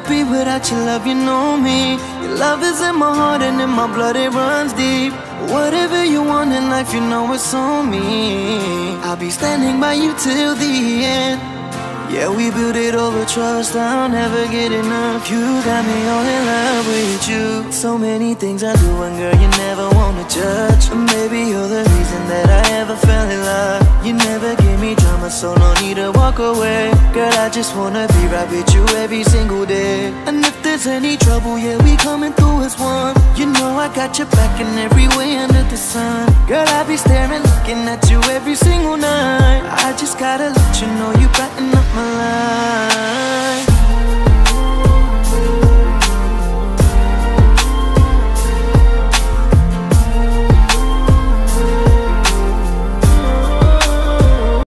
be without your love, you know me. Your love is in my heart and in my blood, it runs deep. Whatever you want in life, you know it's on me. I'll be standing by you till the end. Yeah, we built it over trust, I'll never get enough. You got me all in love with you. So many things I do and girl, you never wanna judge. Maybe you're the reason that I ever fell in love. You never gave me drama, so no need to walk away. Girl, I just wanna be right with you every single day. And if there's any trouble, yeah, we coming through as one. You know I got your back in every way under the sun. Girl, I be staring, looking at you every single night. I just gotta let you know you brighten up my life.